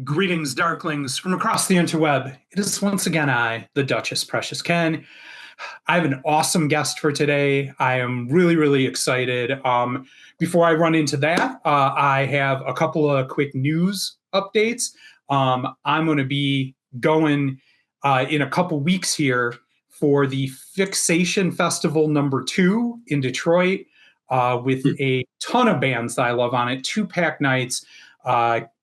Greetings, Darklings, from across the interweb. It is once again I, the Duchess Precious Ken. I have an awesome guest for today. I am really, really excited. Before I run into that, I have a couple of quick news updates. I'm going to be going in a couple weeks here for the Fixation Festival #2 in Detroit with a ton of bands that I love on it, 2-pack nights.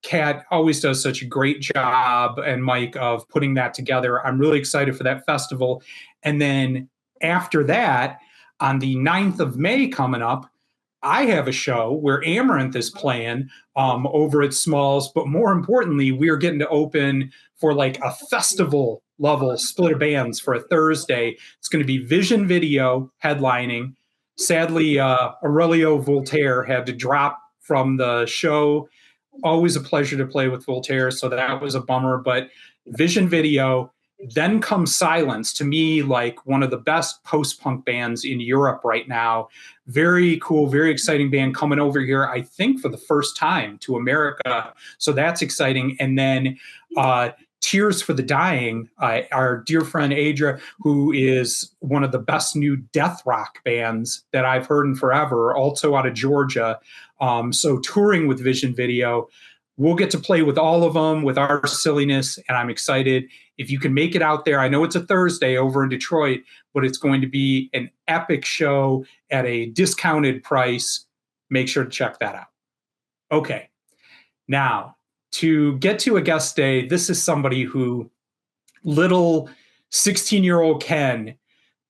Kat always does such a great job, and Mike, of putting that together. I'm really excited for that festival. And then after that, on the 9th of May coming up, I have a show where Amaranth is playing over at Smalls. But more importantly, we are getting to open for like a festival level split of bands for a Thursday. It's going to be Vision Video headlining. Sadly, Aurelio Voltaire had to drop from the show. Always a pleasure to play with Voltaire, so that was a bummer. But Vision Video, then comes Silence, to me like one of the best post-punk bands in Europe right now. Very cool, very exciting band coming over here, I think for the first time to America, so that's exciting. And then Tears for the Dying, our dear friend Adria, who is one of the best new death rock bands that I've heard in forever, also out of Georgia. So touring with Vision Video, we'll get to play with all of them with our silliness, and I'm excited. If you can make it out there, I know it's a Thursday over in Detroit, but it's going to be an epic show at a discounted price. Make sure to check that out. Okay, now to get to a guest day, this is somebody who little 16-year-old Ken,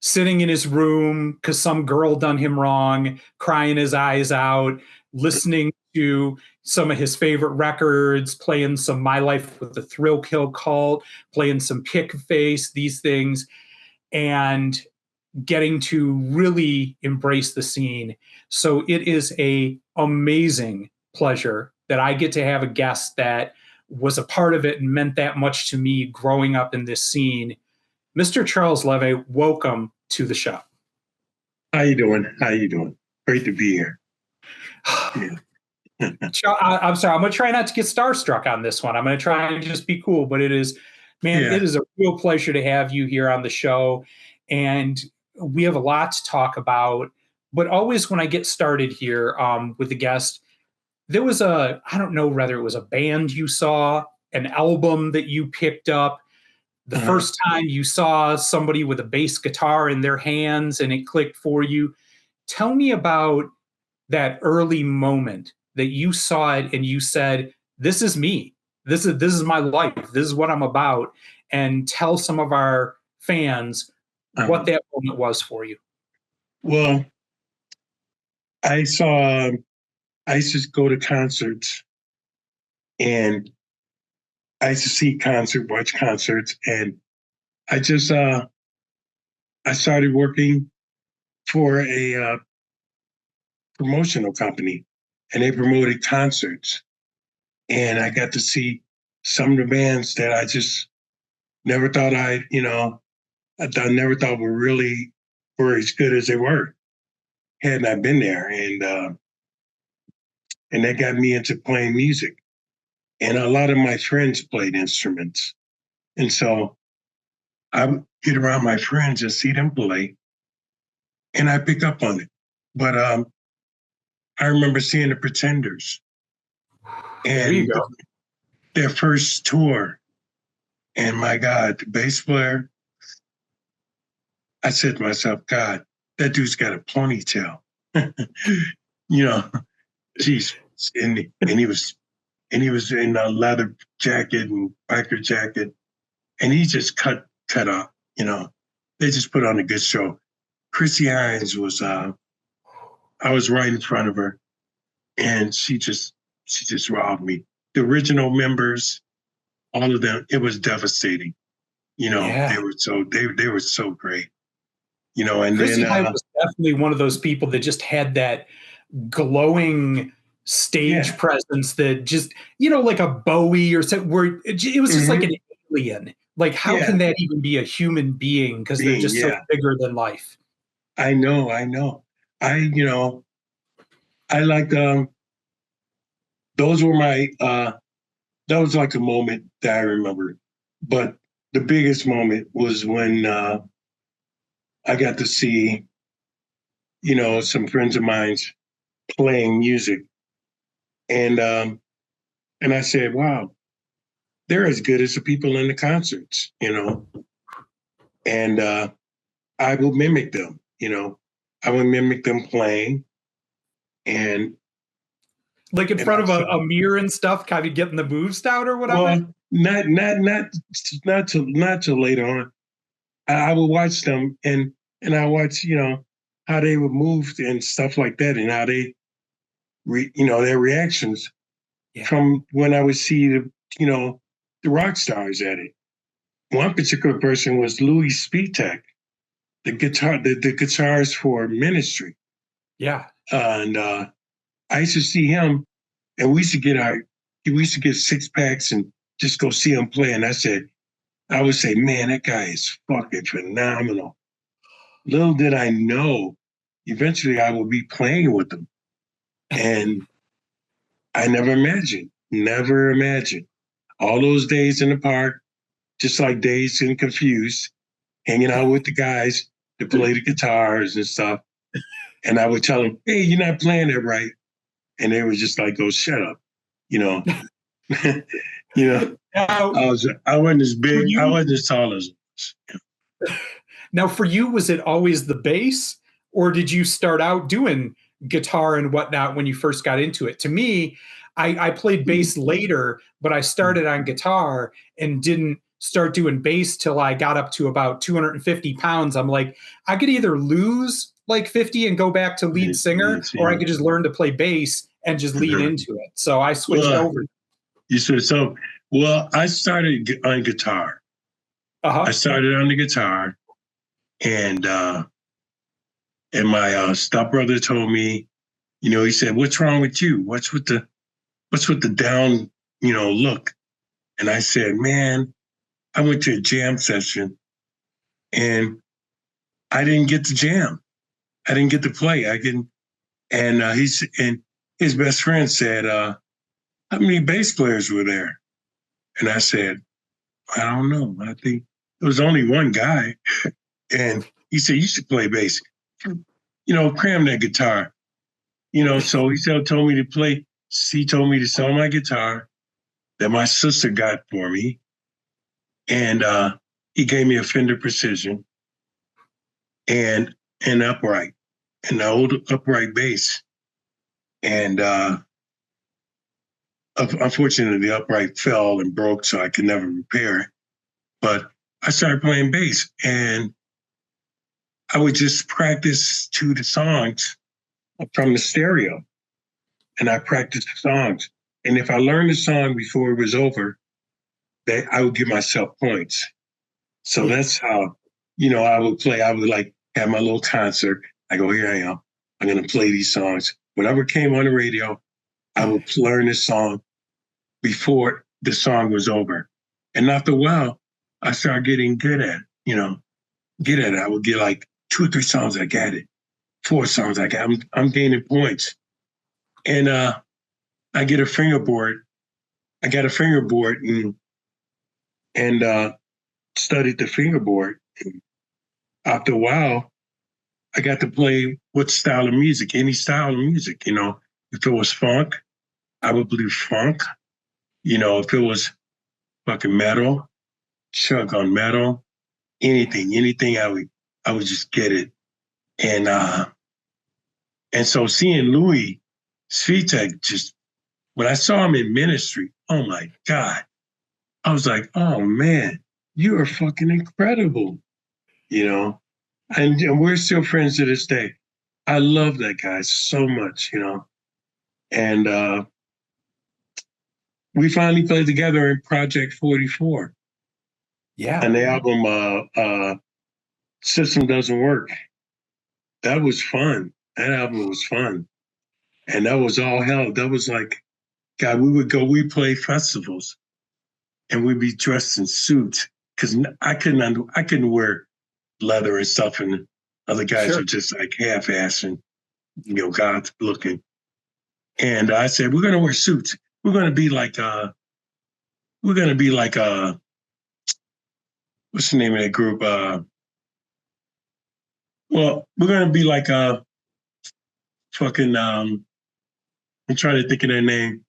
sitting in his room because some girl done him wrong, crying his eyes out, listening to some of his favorite records, playing some My Life with the Thrill Kill Cult, playing some Pigface, these things, and getting to really embrace the scene. So it is a amazing pleasure that I get to have a guest that was a part of it and meant that much to me growing up in this scene. Mr. Charles Levi, welcome to the show. How you doing? Great to be here. Yeah. I'm sorry. I'm going to try not to get starstruck on this one. I'm going to try and just be cool. But it is a real pleasure to have you here on the show. And we have a lot to talk about. But always when I get started here with the guest, there was I don't know whether it was a band you saw, an album that you picked up, the first time you saw somebody with a bass guitar in their hands and it clicked for you. Tell me about that early moment that you saw it and you said, this is me. This is my life. This is what I'm about. And tell some of our fans what that moment was for you. Well, I used to go to concerts, and I used to watch concerts, and I just I started working for a promotional company, and they promoted concerts, and I got to see some of the bands that I just never thought never thought were as good as they were, hadn't I been there, and that got me into playing music. And a lot of my friends played instruments, and so I would get around my friends and see them play, and I pick up on it. But I remember seeing the Pretenders and their first tour. And my God, the bass player, I said to myself, God, that dude's got a ponytail. Geez. And he was in a leather jacket and biker jacket. And he just cut up, They just put on a good show. Chrissy Hines was I was right in front of her, and she just robbed me. The original members, all of them, it was devastating. They were so great. And Chrissy then Hines was definitely one of those people that just had that glowing stage presence that just, like a Bowie or something, where it was just like an alien. Like, how can that even be a human being? Because they're just so bigger than life. I know. I like those were my that was like a moment that I remember. But the biggest moment was when I got to see, some friends of mine's playing music, and and I said, "Wow, they're as good as the people in the concerts," and I will mimic them. I will mimic them playing, and Like in and front I of saw, a mirror and stuff, kind of getting the moves down or whatever. well, not till later on. I would watch them, and I watch how they would move and stuff like that, and how they their reactions Yeah. from when I would see the rock stars at it. One particular person was Louis Spitek, the guitarist for Ministry, Yeah. and I used to see him, and we used to get 6 packs and just go see him play. And I would say, man, that guy is fucking phenomenal. Little did I know, eventually I would be playing with him, and I never imagined all those days in the park, just like Dazed and Confused, hanging out with the guys that play the guitars and stuff. And I would tell them, hey, you're not playing it right. And they would just like, go, shut up. You know, you know, Now, I wasn't as for big, I you, wasn't as tall as now for you, was it always the bass, or did you start out doing guitar and whatnot when you first got into it? To me, I played bass later, but I started on guitar and didn't start doing bass till I got up to about 250 pounds. I'm like, I could either lose like 50 and go back to lead singer, or I could just learn to play bass and just lead into it. So I switched well, over. you said so. Well, I started on guitar. I Uh-huh. started on the guitar, and my stepbrother told me, he said, "What's wrong with you? What's with the down, look?" And I said, "Man, I went to a jam session, and I didn't get to jam. I didn't get to play. I didn't." And and his best friend said, "How many bass players were there?" And I said, "I don't know. I think there was only one guy." And he said, "You should play bass. Cram that guitar." So told me to play. He told me to sell my guitar that my sister got for me, and he gave me a Fender Precision and an upright, an old upright bass. And unfortunately, the upright fell and broke, so I could never repair it. But I started playing bass, and I would just practice to the songs from the stereo, and I practiced the songs. And if I learned the song before it was over, I would give myself points. So Yeah. that's how, I would play. I would like have my little concert. I go, here I am. I'm going to play these songs. Whatever came on the radio, I would learn the song before the song was over. And after a while, I started getting good at it, get at it. I would get like 2 or 3 songs, I got it. 4 songs, I'm gaining points. And I get a fingerboard. I got a fingerboard and studied the fingerboard. And after a while, I got to play what style of music, any style of music, If it was funk, I would play funk. If it was fucking metal, chug on metal, anything I would just get it. And so seeing Louis Svitek, just when I saw him in Ministry, oh my God, I was like, oh man, you are fucking incredible, you know? And we're still friends to this day. I love that guy so much, And we finally played together in Project 44 Yeah. and the album System Doesn't Work. That was fun. That album was fun. And that was all hell. That was like, God, we play festivals and we'd be dressed in suits because I couldn't wear leather and stuff, and other guys Sure. were just like half-ass and God looking. And I said, we're gonna wear suits. We're gonna be like we're gonna be like what's the name of that group? Well, we're gonna be like fucking I'm trying to think of their name,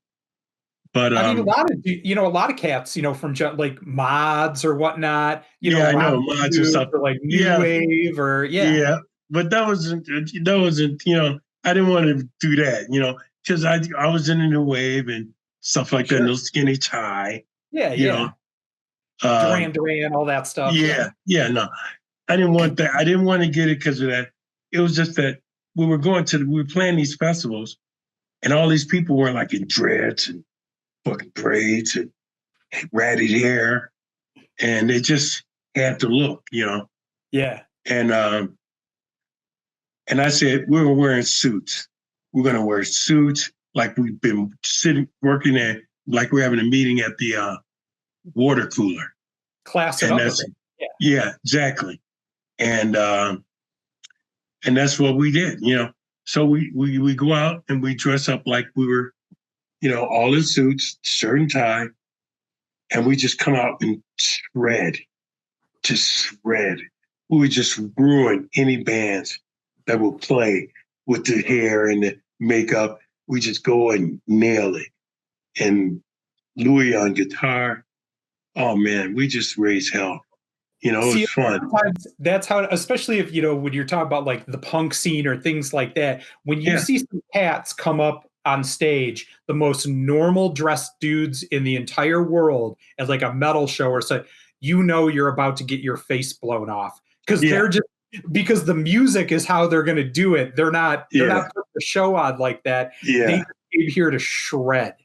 but I mean, a lot of a lot of cats, from like mods or whatnot, yeah, I rock know mods and Youth stuff. or like new Yeah, wave or yeah, yeah, but that wasn't I didn't want to do that, because I was in the new wave and stuff like that, sure, no skinny tie, yeah, you know. yeah, Um, Duran, all that stuff, yeah, yeah, yeah, no, I didn't want that. I didn't want to get it because of that. It was just that we were playing these festivals, and all these people were like in dreads and fucking braids and ratted hair, and they just had to look. yeah. And and I said we were wearing suits. We're gonna wear suits like we've been sitting working at, like we're having a meeting at the water cooler, Class it and up a that's bit, yeah. yeah, exactly. And and that's what we did. So we go out and we dress up like we were, all in suits, shirt and tie, and we just come out and shred, just shred. We would just ruin any bands that will play with the hair and the makeup. We just go and nail it. And Louis on guitar. Oh man, we just raised hell. It See, was fun. sometimes that's how, especially if, when you're talking about like the punk scene or things like that, when you Yeah, see some cats come up on stage, the most normal dressed dudes in the entire world at like a metal show or so, you're about to get your face blown off because yeah, because the music is how they're going to do it. They're not yeah, putting the show on like that. They yeah, came here to shred.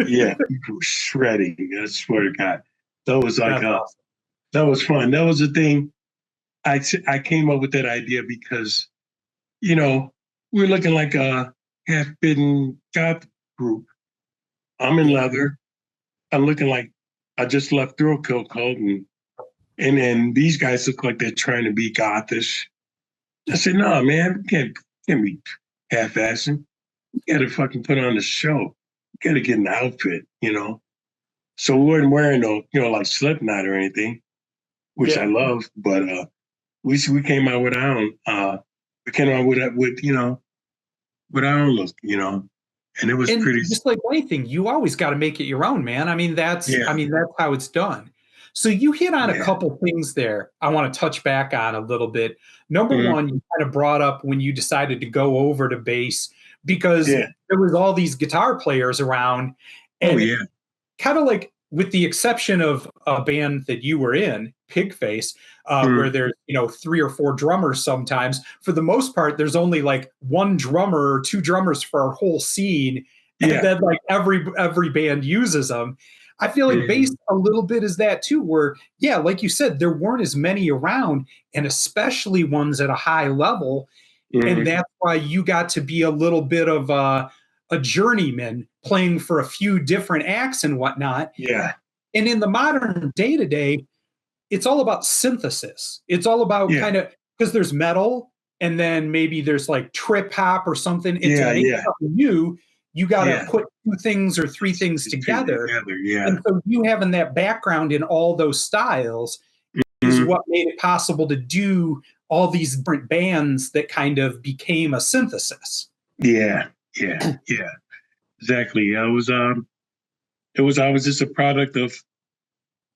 yeah. People were shredding. I swear to God, that was like That's awesome. that was fun. That was the thing. I came up with that idea because you know we're looking like a half-bitten goth group. I'm in Yeah. leather. I'm looking like I just left Thrill Kill Cult, and then these guys look like they're trying to be gothish. I said, no, man, can't be half-assing. You gotta fucking put on a show. You gotta get an outfit. So we weren't wearing no, like Slipknot or anything, which I Yeah. love, but we came out with our own. We came out with our own look, and it was And pretty. just like anything, you always got to make it your own, man. I mean, that's Yeah, I mean, that's how it's done. So you hit on a yeah, couple things there I want to touch back on a little bit. Number mhm, one, you kind of brought up when you decided to go over to bass because yeah. there was all these guitar players around, Oh and yeah, kind of like with the exception of a band that you were in, Pigface, where mhm, there's three or four drummers sometimes. For the most part, there's only like one drummer or two drummers for our whole scene, and yeah, then like every band uses them. I feel like bass mhm, a little bit is that too, where yeah, like you said, there weren't as many around, and especially ones at a high level, and mhm, that's why you got to be a little bit of a journeyman playing for a few different acts and whatnot. yeah, And in the modern day to day, it's all about synthesis. It's all about yeah, kind of because there's metal and then maybe there's like trip hop or something. And to yeah, make yeah, something new, you got to yeah. put two things or three things It's pretty together. together. Yeah. And so you having that background in all those styles is Mhm. what made it possible to do all these different bands that kind of became a synthesis. Yeah, yeah, yeah. Exactly. I was just a product of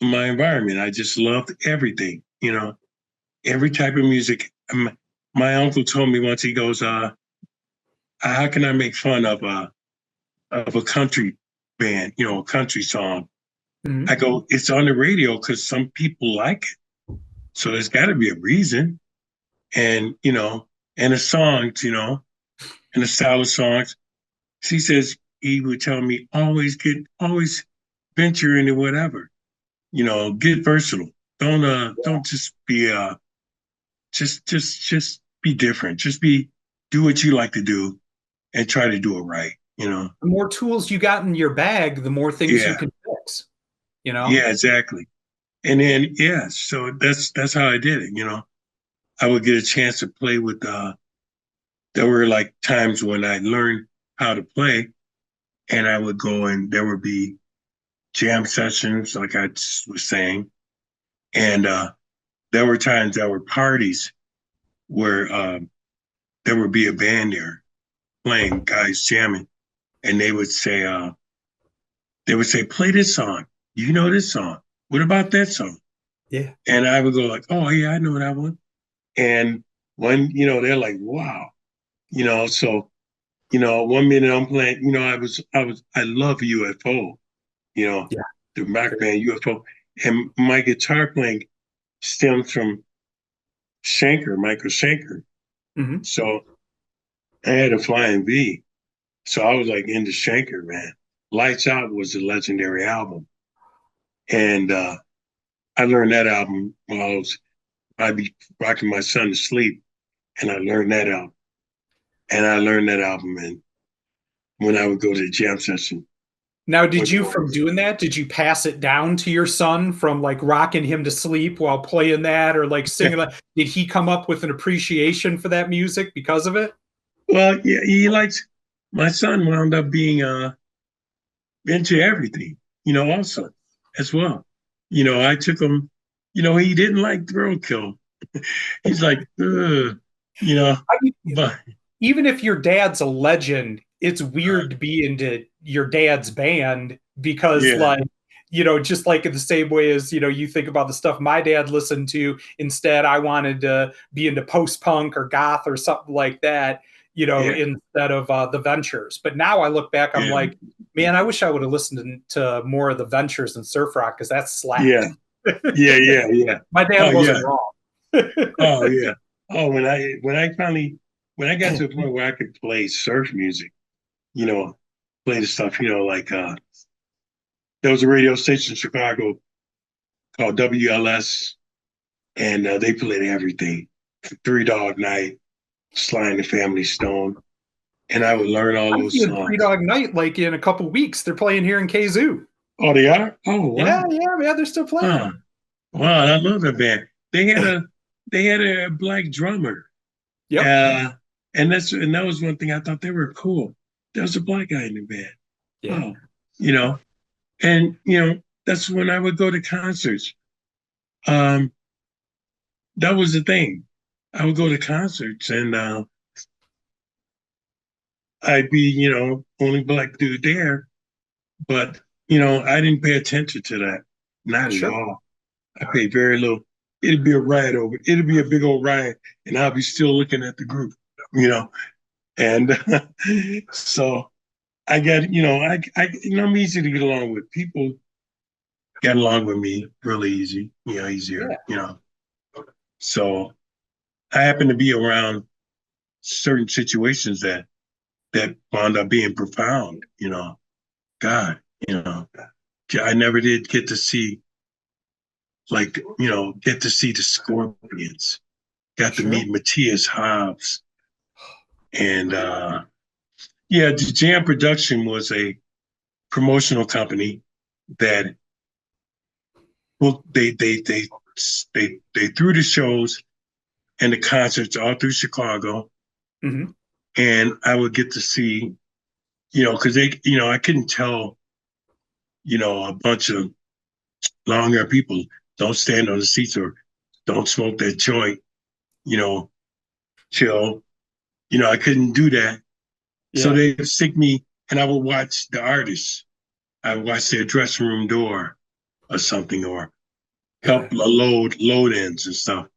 my environment. I just loved everything, every type of music. My uncle told me once, he goes, how can I make fun of a country band, a country song? I Mhm. go, it's on the radio because some people like it. So there's got to be a reason. And and the songs, and the style of songs. She says he would tell me always venture into whatever, get versatile. Don't just be just be different. Just do what you like to do and try to do it right. The more tools you got in your bag, the more things you Yeah, can fix, you know? yeah, exactly. And then yeah, so that's how I did it. I would get a chance to play with there were like times when I learned how to play and I would go and there would be jam sessions, like was saying, and there were times there were parties where there would be a band there playing, guys jamming, and they would say, play this song. You know this song. What about that song? Yeah. And I would go like, oh yeah, I know that one. And when, they're like, wow, so, one minute I'm playing, I love UFO, you know, Yeah. the rock band UFO. And my guitar playing stems from Michael Schenker. Hmm. So I had a flying V. So I was like into Schenker, man. Lights Out was a legendary album. And I learned that album while I'd be rocking my son to sleep. And I learned that album. And I learned that album and when I would go to the jam session Now, with did the you, from boys. doing that, did you pass it down to your son from like rocking him to sleep while playing that or like singing that? Did he come up with an appreciation for that music because of it? Well, yeah, my son wound up being into everything, also as well. I took him, he didn't like Roadkill. He's like, ugh, you know, I mean, but even if your dad's a legend, it's weird to be into your dad's band because, yeah, like, just like in the same way as, you think about the stuff my dad listened to. Instead, I wanted to be into post punk or goth or something like that, yeah, instead of the Ventures. But now I look back, I'm yeah, like, man, I wish I would have listened to more of the Ventures and surf rock because that yeah, slapped. yeah. My dad Oh wasn't yeah, wrong. oh yeah. Oh, when I got to the point where I could play surf music, you know, play the stuff, like there was a radio station in Chicago called WLS, and they played everything. Three Dog Night, Sly and the Family Stone, and I would learn all I'm those seeing Three songs. Dog Night like in a couple weeks. They're playing here in Kazoo. Oh, they are? Oh, Yeah, wow. yeah, man, they're still Huh. playing. Wow, I love that band. They had a black drummer. Yep. Uh, and that was one thing I thought they were cool. There was a black guy in the band. Yeah. Oh, you know, and that's when I would go to concerts. Um, that was the thing. I would go to concerts and I'd be, only black dude there, but I didn't pay attention to that. Not at Sure. all. I paid very little. It'd be a riot over. It'd be a big old riot, and I'll be still looking at the group, you know. And so I got, I'm easy to get along with. People get along with me really easy, easier, Yeah. So I happen to be around certain situations that wound up being profound, God, I never did get to see the Scorpions. Got to Sure. meet Matthias Hobbs. And yeah, the Jam Production was a promotional company that well they threw the shows and the concerts all through Chicago. Hmm. And I would get to see, because I couldn't tell, a bunch of long hair people don't stand on the seats or don't smoke that joint, you know, chill. I couldn't do that. So Yeah. they would stick me and I would watch the artists. I would watch their dressing room door or something or Yeah. help load ins and stuff.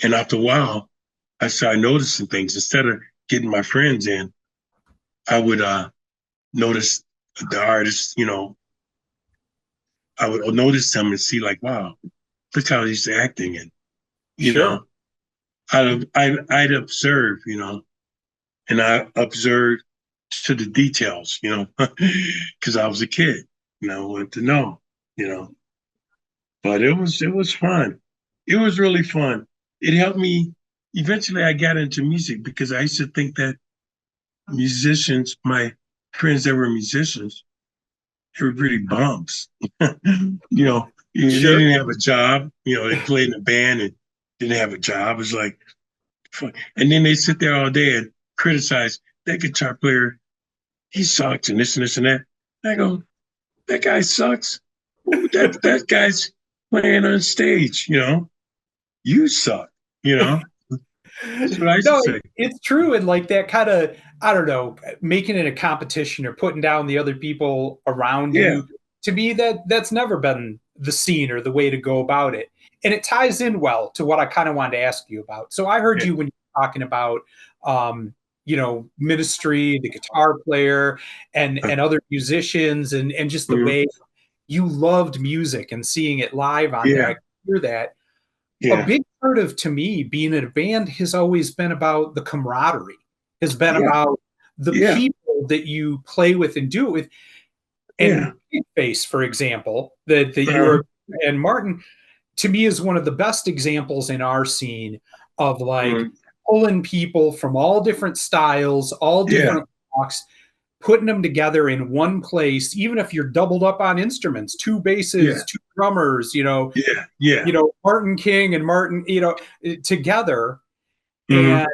And after a while, I started noticing things. Instead of getting my friends in, I would notice the artists, I would notice them and see like, wow, look how he's acting. And, you Sure. know, I'd observe, and I observed to the details, because I was a kid, I wanted to know, you know. But it was fun. It was really fun. It helped me. Eventually, I got into music because I used to think that musicians, my friends that were musicians, they were pretty bums. They Sure. didn't have a job. They played in a band and didn't have a job. It's like, fuck. And then they sit there all day and criticize that guitar player. He sucks and this and this and that. And I go, that guy sucks. "Oh, that guy's playing on stage, you suck, you know. That's what I used to No, say. it's true. And like that kind of, I don't know, making it a competition or putting down the other people around Yeah, you, to me, that's never been the scene or the way to go about it. And it ties in well to what I kind of wanted to ask you about. So I heard yeah, you when you were talking about, ministry, the guitar player, and other musicians, and just the mhm, way you loved music and seeing it live on there. I yeah, could hear that. A yeah, big part of, to me, being in a band has always been about the camaraderie, has been yeah, about the yeah, people that you play with and do it with. yeah. And Pigface, for example, that you Uh, were, and Martin, to me, is one of the best examples in our scene of like mhm, pulling people from all different styles, all yeah, different walks, putting them together in one place, even if you're doubled up on instruments, two yeah, basses, two drummers, yeah, yeah. Martin King and Martin, together, Hmm. and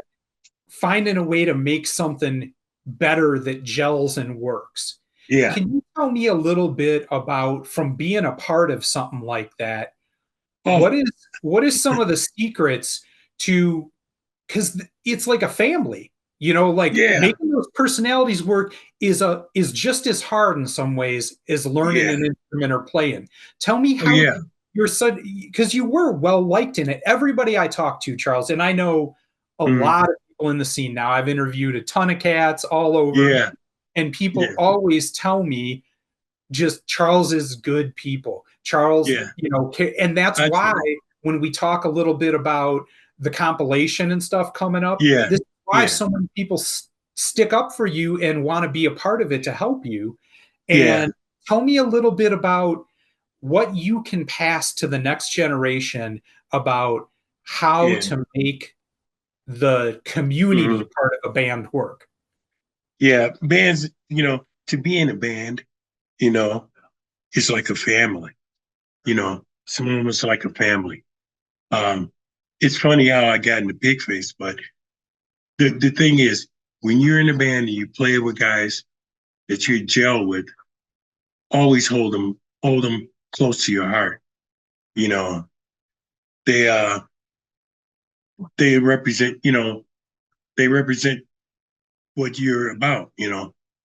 finding a way to make something better that gels and works. Yeah. Can you tell me a little bit about, from being a part of something like that, Oh, what is some of the secrets to, because it's like a family, like yeah, making those personalities work is just as hard in some ways as learning yeah. an instrument or playing. Tell me Oh, how yeah. you're such, because you were well liked in it. Everybody I talked to, Charles, and I know a Hmm. lot of people in the scene now. I've interviewed a ton of cats all over, Yeah, and people yeah, always tell me just Charles is good people. Charles, yeah. and that's why Absolutely. when we talk a little bit about the compilation and stuff coming up, Yeah, this is why yeah, so many people stick up for you and want to be a part of it to help you. yeah, And tell me a little bit about what you can pass to the next generation about how yeah. to make the community Hmm. part of a band work. Yeah. Bands, to be in a band, you know, it's like a family, it's almost like a family. Um, it's funny how I got into Pigface, but the thing is, when you're in a band and you play with guys that you gel with, always hold them close to your heart. You know, they uh they represent, they represent what you're about,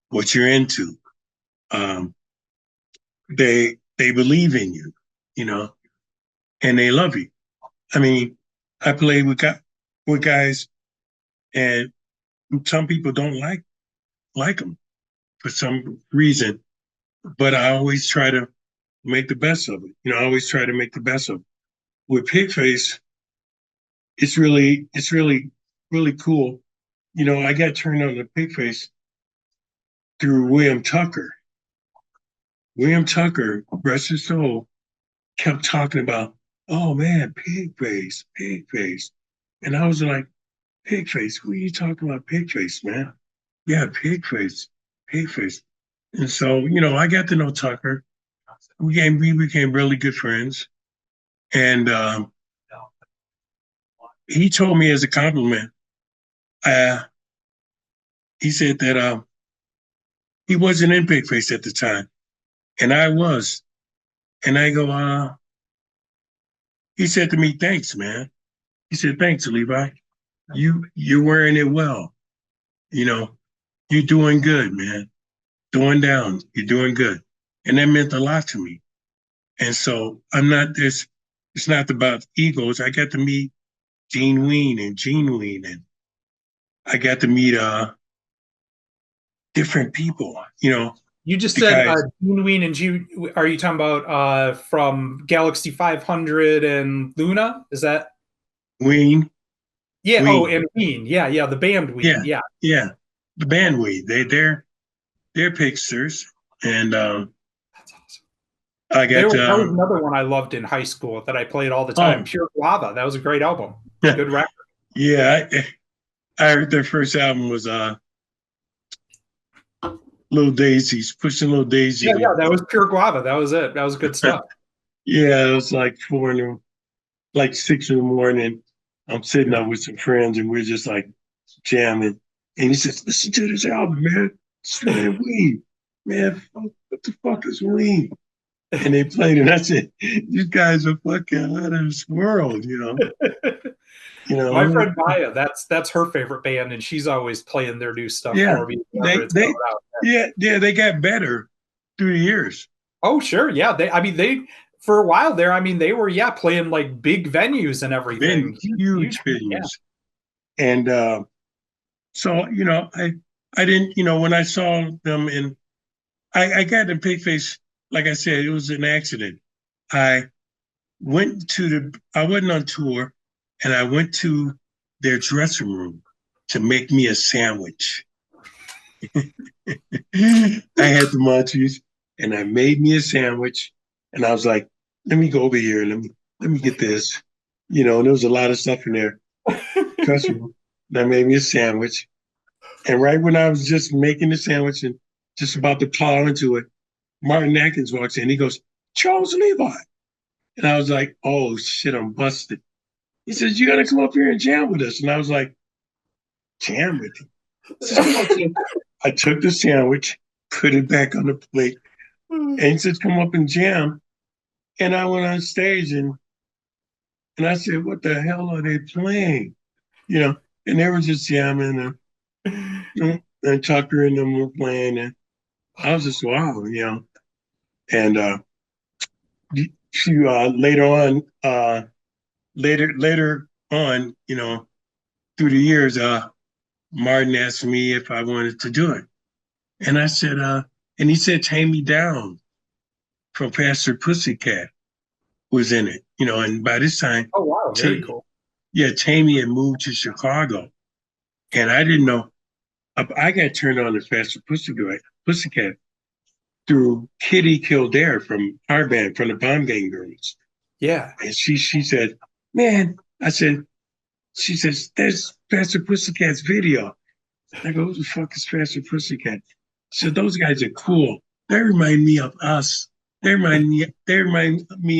what you're into. Um, they believe in you, you know, and they love you. I mean, I play with guys, and some people don't like them for some reason, but I always try to make the best of it. I always try to make the best of it. With Pigface, it's really really cool. I got turned on to Pigface through William Tucker. William Tucker, rest his soul, kept talking about, oh man, Pigface, Pigface. And I was like, Pigface, who are you talking about, Pigface, man? Yeah, Pigface, Pigface. And so, I got to know Tucker. We became really good friends. And he told me as a compliment, uh, he said that he wasn't in Pigface at the time. And I was. And I go, he said to me, thanks, man. He said, thanks, Levi. You're wearing it well. You know, you're doing good, man. Going down, you're doing good. And that meant a lot to me. And so I'm not this, it's not about egos. I got to meet Gene Ween, and I got to meet different people, You just the said guys, Gene Ween and G. Are you talking about from Galaxy 500 and Luna? Is that? Ween, Yeah. Oh, Ween. and Ween. Yeah, yeah. The band Ween. Yeah, Yeah. yeah. The band Ween. They're Pixars. And That's awesome. I got That was another one I loved in high school that I played all the time. oh Pure Lava. That was a great album. It's a good record. yeah, I heard their first album was Little Daisies, pushing Little Yeah, Daisy. yeah. That was Pure Guava. That was it. That was good stuff. Yeah, it was like 6 in the morning. I'm sitting up with some friends and we're just like jamming. And he says, listen to this album, man. It's man, weed. Man, what the fuck is weed? and they played, and I said, "These guys are fucking out of this world," You My know, friend Maya, that's her favorite band, and she's always playing their new stuff yeah, for me whenever it's coming out. yeah, they got better through the years. Oh, sure, yeah. They for a while there. I mean, they were playing like big venues and Been everything. Huge, huge yeah, venues, and so I didn't, when I saw them in, I got in Pigface. Like I said, it was an accident. I I wasn't on tour, and I went to their dressing room to make me a sandwich. I had the munchies, and I made me a sandwich, and I was like, "Let me go over here. Let me get this." And there was a lot of stuff in there. Dressing room. And I made me a sandwich, and right when I was just making the sandwich and just about to plow into it, Martin Atkins walks in. He goes, "Charles Levi," and I was like, "Oh shit, I'm busted." He says, "You got to come up here and jam with us," and I was like, "Jam with him?" He says, "Come on." So I took the sandwich, put it back on the plate, and he says, "Come up and jam." And I went on stage and I said, "What the hell are they playing?" You know, and they were just jamming and Tucker and them were playing, and I was just wow. And she later on, through the years, Martin asked me if I wanted to do it, and I said, and he said, "Take Me Down" from Pastor Pussycat was in it, and by this time, Oh wow, very T- cool. yeah, Tammy had moved to Chicago, and I didn't know. I got turned on to Pastor Pussycat through Kitty Kildare from our band, from the Bomb Gang Girls. Yeah. And she said, "Man," I said, she says, "There's Pastor Pussycat's video." I go, "Who the fuck is Pastor Pussycat?" She said, "Those guys are cool. They remind me of us. They remind me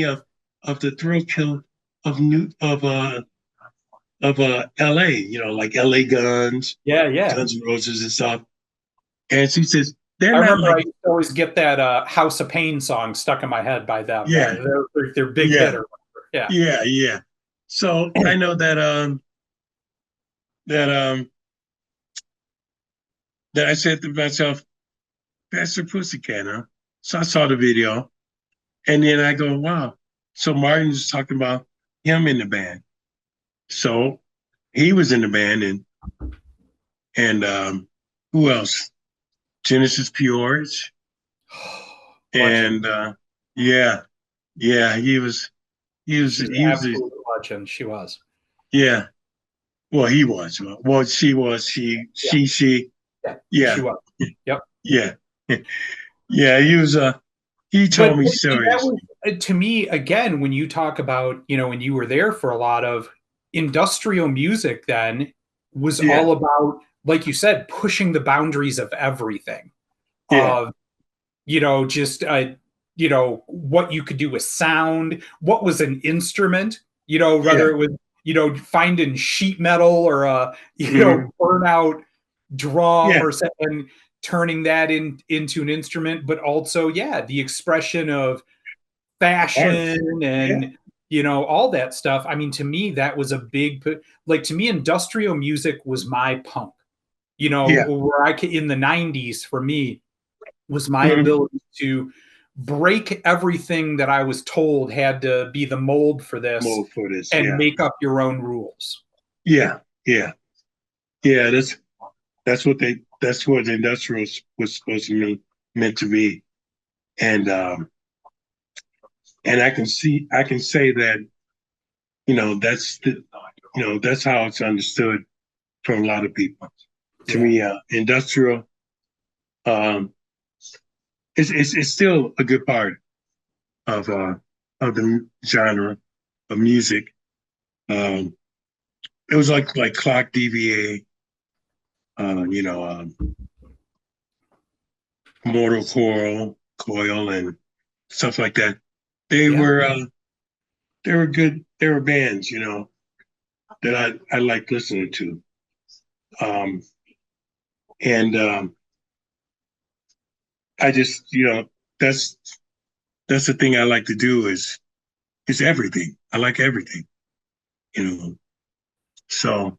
of the thrill kill of New of LA, like LA Guns, Yeah, yeah. Guns N' Roses and stuff." And she says, "They're I not remember I like, used to always get that House of Pain song stuck in my head by them. yeah, They're big yeah, hitter. Yeah. yeah." So I know that that I said to myself, "Pastor Pussycat, huh?" So I saw the video, and then I go, "Wow." So Martin's talking about him in the band. So he was in the band, and who else? Genesis Peorage, Legend. and yeah, yeah, She's an he was the absolute legend. She was. yeah. Well, he was. Well, she was. Yeah. She. Yeah. She Yeah, was. Yep. yeah, yeah. He was. He But told me see, that stories. was to me again when you talk about when you were there for a lot of industrial music. Then was Yeah, all about, like you said, pushing the boundaries of everything. yeah, Of just what you could do with sound, what was an instrument, yeah. whether it was finding sheet metal or a Hmm. burnout drum Yeah. or something, turning that into an instrument, but also the expression of Art. fashion Yeah, and all that stuff. I mean, to me that was a big, like, to me industrial music was my punk, yeah. where I could, in the 90s for me, was my Hmm. ability to break everything that I was told had to be the mold for this More for this. and Yeah, make up your own rules. yeah, yeah, yeah. That's what the industrial was supposed to mean, meant to be, and and I can say that that's how it's understood from a lot of people. To Yeah. me, industrial um, it's still a good part of uh, of the genre of music. Um, it was like clock DVA, Mortal Coil, and stuff like that. They Yeah. were uh, they were good. They were bands, that I liked listening to. Um, and I just that's that's the thing I like to do is everything. I like everything, you know. So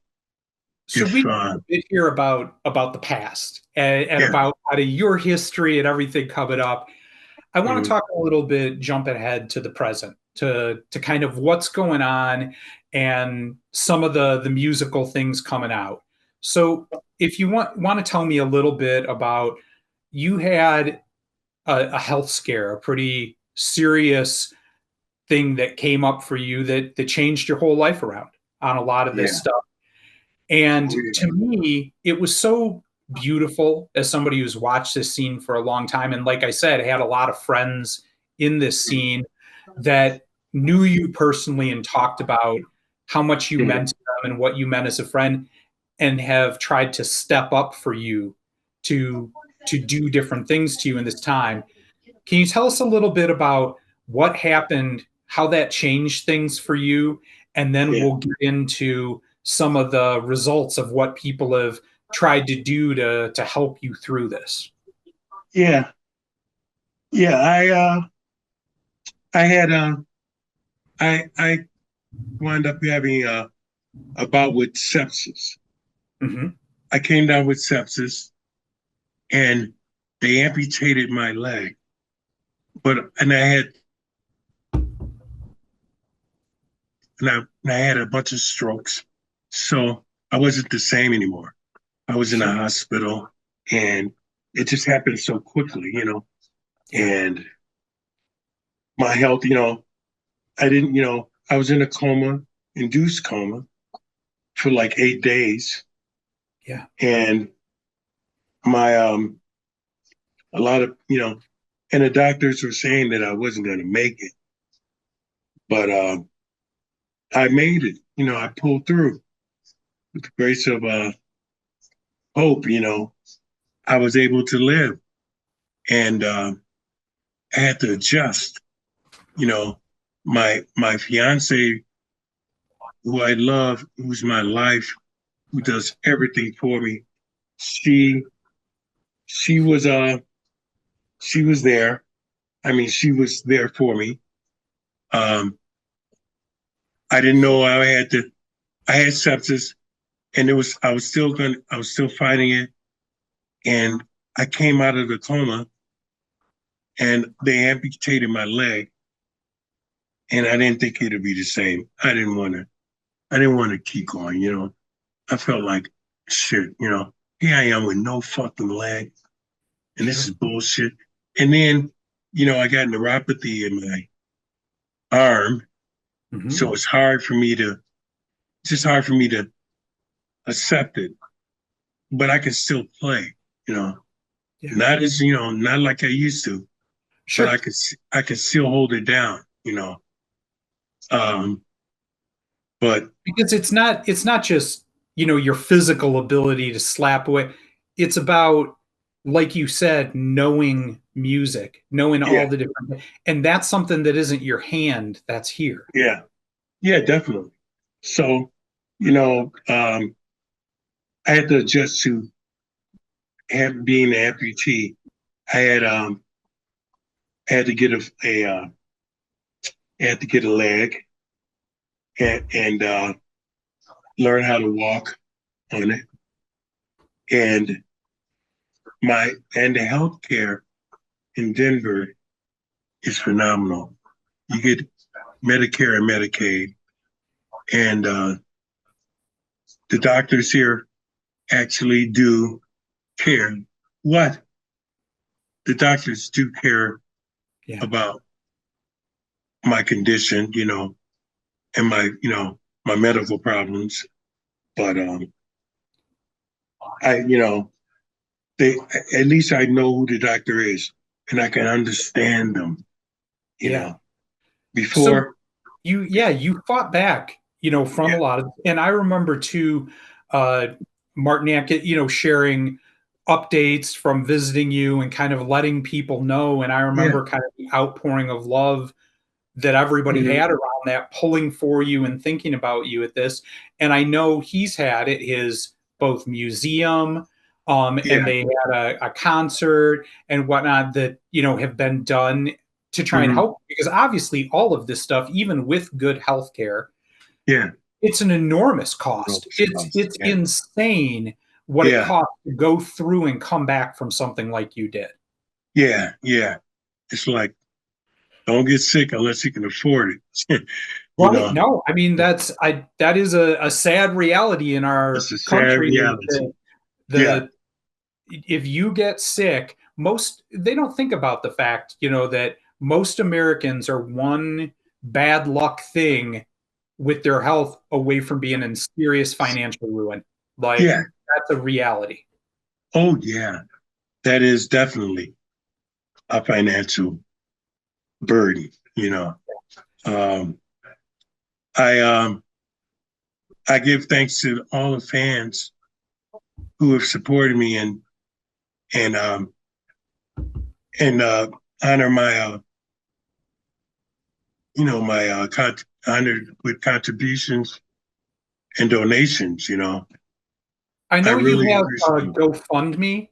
So if we talked a bit here about the past and yeah, about out of your history and everything coming up. I want to mhm, talk a little bit, jump ahead to the present, to kind of what's going on and some of the musical things coming out. So, if you want to tell me a little bit about, you had a health scare, a pretty serious thing that came up for you that changed your whole life around on a lot of this yeah, stuff. And oh yeah, to me, it was so beautiful as somebody who's watched this scene for a long time. And like I said, I had a lot of friends in this mhm, scene that knew you personally and talked about how much you yeah, meant to them and what you meant as a friend, and have tried to step up for you to do different things to you in this time. Can you tell us a little bit about what happened, how that changed things for you, and then yeah, we'll get into some of the results of what people have tried to do to help you through this? yeah, yeah. I had I wound up having a bout with sepsis. Hmm. I came down with sepsis, and they amputated my leg. But and I had a bunch of strokes, so I wasn't the same anymore. I was in a Sure. hospital, and it just happened so quickly, you know. Yeah. And my health, you know, I didn't, you know, I was in a coma, induced coma, for like 8 days, Yeah. and my a lot of, you know, and the doctors were saying that I wasn't going to make it, but I made it. You know, I pulled through with the grace of hope. You know, I was able to live, and I had to adjust. You know, my fiance, who I love, who's my life, who does everything for me. She she was she was there. I mean, she was there for me. Um, I didn't know I had to. I had sepsis, and it was I was still fighting it, and I came out of the coma, and they amputated my leg, and I didn't think it'd be the same. I didn't want to keep going. You know, I felt like shit. You know, here I am with no fucking leg, and this is Sure. bullshit. And then, you know, I got neuropathy in my arm, Hmm. so it's just hard for me to accept it. But I can still play. You know, Yeah. not as you know, not like I used to, but Sure. I could still hold it down. You know, um, but Because it's not just, your physical ability to slap away. It's about, like you said, knowing music, knowing all yeah, the different, and that's something that isn't your hand, that's here. yeah, yeah, definitely. So, you know, I had to adjust to being an amputee. I had I had to get I had to get a leg and learn how to walk on it. And the healthcare in Denver is phenomenal. You get Medicare and Medicaid, and the doctors here actually do care. What the doctors do care Yeah. about my condition, you know, and my medical problems. But you know, they at least I know who the doctor is, and I can understand them. You Yeah. know, So before, you fought back, from yeah, a lot of, and I remember too, uh, Martinac, sharing updates from visiting you and kind of letting people know. And I yeah, remember kind of the outpouring of love that everybody hmm had around that, pulling for you and thinking about you at this. And I know he's had at his both museum, and yeah, they had a concert and whatnot that, have been done to try and Hmm. help, because obviously all of this stuff, even with good health care, Yeah. it's an enormous cost. It's Yeah. insane what it Yeah. costs to go through and come back from something like you did. Yeah. Yeah. It's like, don't get sick unless you can afford it. you Right. know, No, I mean that is a sad reality in it's our a sad country is reality. that Yeah. the if you get sick, most they don't think about the fact, that most Americans are one bad luck thing with their health away from being in serious financial ruin. Like Yeah. that's a reality. Oh, yeah. That is definitely a financial burden. Um, I I give thanks to all the fans who have supported me and and honor my my honored with contributions and donations. I I know you really have a appreciate it. GoFundMe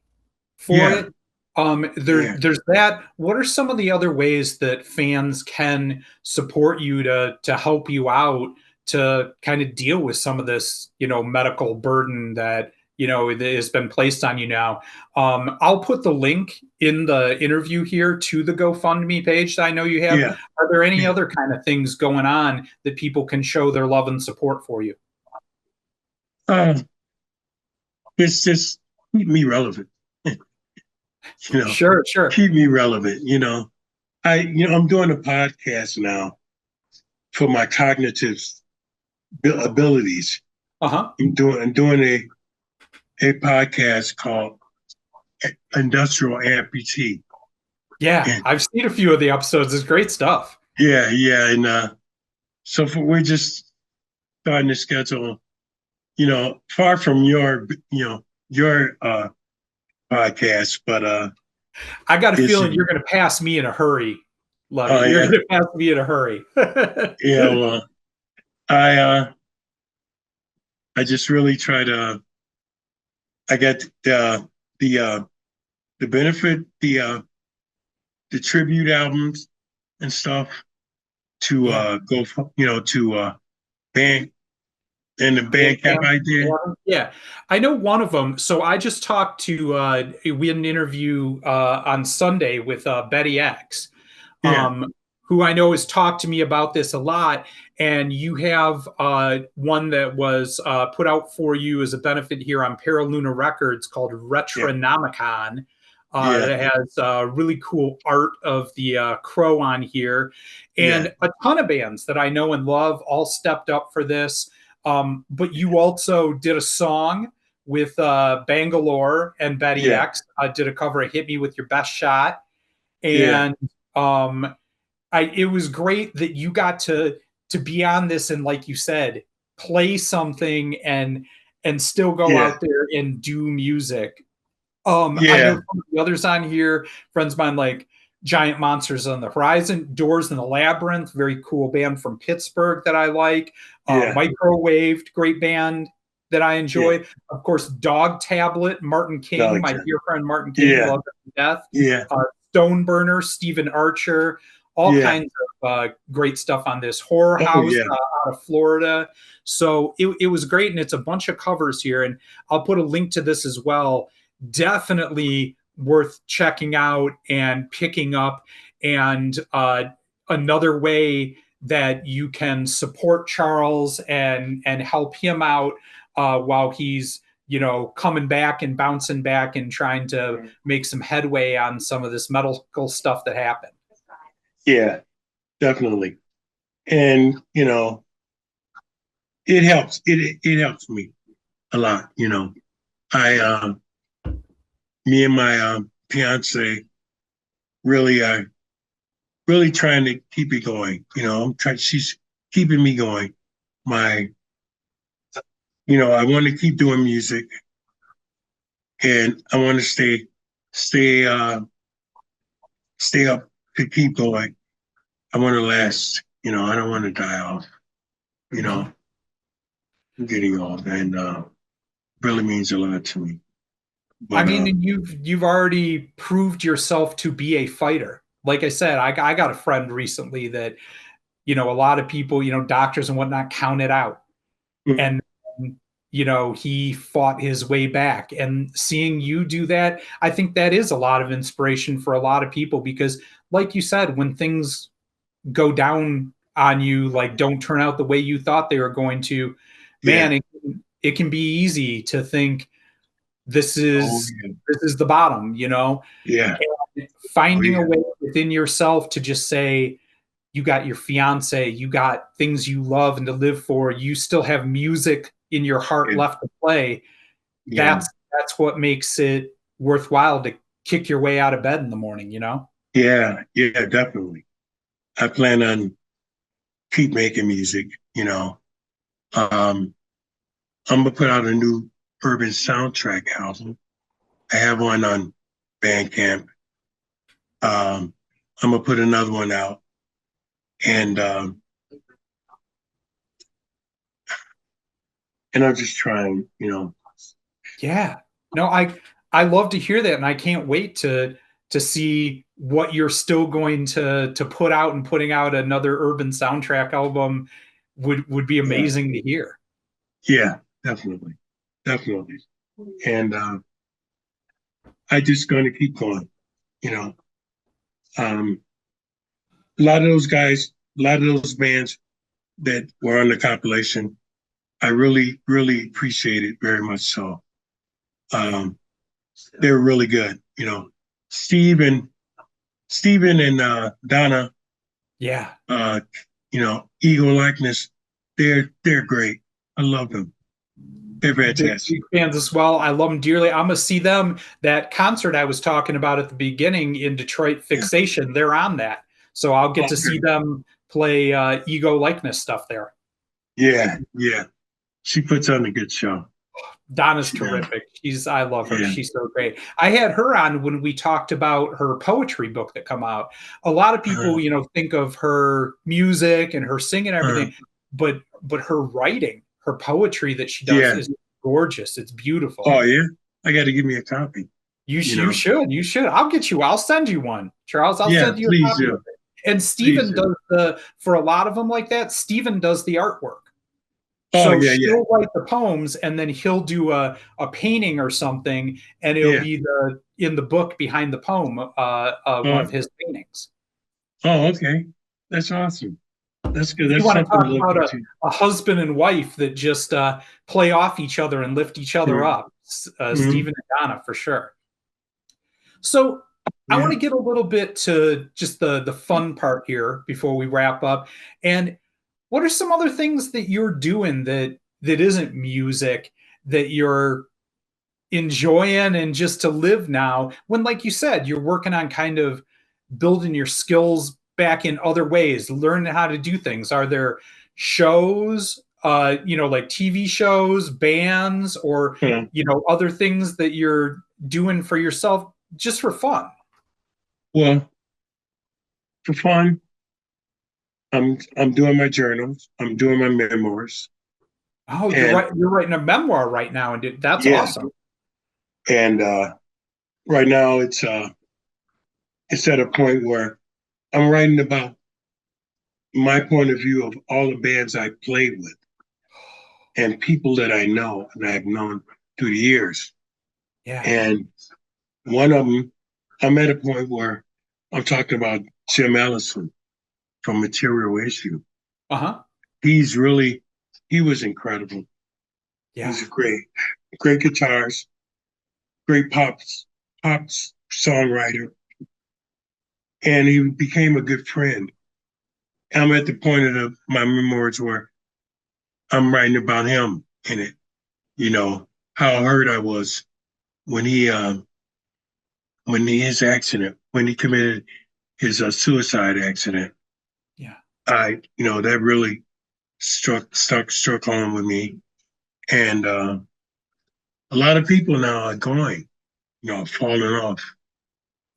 for Yeah, it. yeah. There's that. What are some of the other ways that fans can support you to help you out to kind of deal with some of this, medical burden that that has been placed on you now? I'll put the link in the interview here to the GoFundMe page that I know you have. Yeah, Are there any yeah. other kind of things going on that people can show their love and support for you? Uh, it's just keep me relevant. you know, Sure, sure. keep me relevant. I'm doing a podcast now for my cognitive abilities. Uh-huh. I'm doing a podcast called Industrial Amputee. Yeah, And I've seen a few of the episodes. It's great stuff. yeah, yeah, and we're just starting to schedule. Far from your podcast, but I got a it's feeling you're going to pass me in a hurry, Lovey. oh You're yeah, going to pass me in a hurry. yeah. Well, I I just really try to. I get the the benefit the tribute albums and stuff to Yeah. go to band and the band camp Bandcamp. idea. Yeah. I know one of them. So I just talked to, we had an interview on Sunday with Betty X, Yeah, who I know has talked to me about this a lot. And you have one that was put out for you as a benefit here on Paraluna Records called yeah, Retronomicon. yeah, That has really cool art of the crow on here. yeah, And a ton of bands that I know and love all stepped up for this. But you also did a song with Bangalore and Betty yeah, X. Did a cover of "Hit Me with Your Best Shot," yeah, and um, it was great that you got to be on this and, like you said, play something and still go yeah, out there and do music. I know yeah, some of the others on here, friends of mine like Giant Monsters on the Horizon, Doors in the Labyrinth, very cool band from Pittsburgh that I like. yeah, Microwaved, great band that I yeah. enjoy. Of course, Dog Tablet, Martin King, my Delicate. dear friend Martin King, Yeah, love him to death. yeah, Stoneburner, Stephen Archer, all yeah. kinds of great stuff on this. Horror Oh House yeah, out of Florida. So it was great, and it's a bunch of covers here. And I'll put a link to this as well. Definitely worth checking out and picking up. And another way that you can support Charles and help him out while he's coming back and bouncing back and trying to make some headway on some of this medical stuff that happened. yeah, definitely. And it helps. It helps me a lot. I me and my fiance really are really trying to keep it going. I'm trying. She's keeping me going. My I want to keep doing music, and I want to stay stay up to keep going. I want to last. I don't want to die off. You Mm-hmm. know, I'm getting old, and really means a lot to me. I But mean, you've already proved yourself to be a fighter. like I said, I got a friend recently that, a lot of people, doctors and whatnot count it out. Mhm. And, he fought his way back. And seeing you do that, I think that is a lot of inspiration for a lot of people because, like you said, when things go down on you, like don't turn out the way you thought they were going to, Yeah. man, it can be easy to think this Oh, is yeah. this is the bottom, Yeah. and Oh, finding a yeah. way within yourself to just say you got your fiance, you got things you love and to live for, you still have music in your heart Yeah. left to play. Yeah. That's what makes it worthwhile to kick your way out of bed in the morning. Yeah. Yeah. Definitely. I plan on keep making music. Um, I'm gonna put out a new urban soundtrack album. I have one on Bandcamp. Um, I'm gonna put another one out, and I'm just trying. Yeah. No, I love to hear that, and I can't wait to see what you're still going to put out, and putting out another urban soundtrack album would be Yeah, amazing to hear. yeah, definitely, definitely. And I just gonna keep going. You know, um, a lot of those guys, a lot of those bands that were on the compilation, I really, really appreciate it very much. So um, they're really good. Steve and Steven and Donna, Yeah. uh, Ego Likeness, they're great. I love them. They're fantastic. Big fans as well. I love them dearly. I'm gonna see them. That concert I was talking about at the beginning in Detroit, Yeah. Fixation. They're on that, so I'll get to see Okay. them play ego likeness stuff there. Yeah, yeah. She puts on a good show. Donna's She does. terrific. I love her. Yeah. She's so great. I had her on when we talked about her poetry book that come out. A lot of Uh, people, think of her music and her singing and uh, everything, but her writing, her poetry that she does yeah. is gorgeous. It's beautiful. Oh, yeah. I got to give me a copy. You You know. should. You should. I'll send you one, Charles. I'll Yeah. send you a Please copy of do. it. And Please Steven do. does for a lot of them like that, Steven does the artwork. Oh, So yeah, yeah, she'll write the poems and then he'll do a painting or something, and it'll yeah. be in the book behind the poem, one Uh, of his paintings. oh, okay. That's awesome. That's good. If you That's want to something talk to look about into. a husband and wife that just play off each other and lift each other Mm-hmm. up, Mm-hmm. Stephen and Donna for sure. So I Yeah. want to get a little bit to just the fun part here before we wrap up. And what are some other things that you're doing that isn't music that you're enjoying and just to live now when, like you said, you're working on kind of building your skills back in other ways, learning how to do things? Are there shows, like TV shows, bands, or Uh, other things that you're doing for yourself just for fun? well, for fun, I'm doing my journals. I'm doing my memoirs, Oh, and you're writing a memoir right now, and that's yeah, awesome. and right now it's at a point where I'm writing about my point of view of all the bands I played with and people that I know and I've known through the years. Yeah. And one of them, I'm at a point where I'm talking about Jim Ellison from Material Issue. Uh-huh. He's really, he was incredible. Yeah. He's great, great guitars, great pop songwriter, and he became a good friend. I'm at the point of my memoirs where I'm writing about him in it. How hurt I was when his accident, when he committed his suicide accident. Yeah. That really struck home with me. And a lot of people now are going, falling off.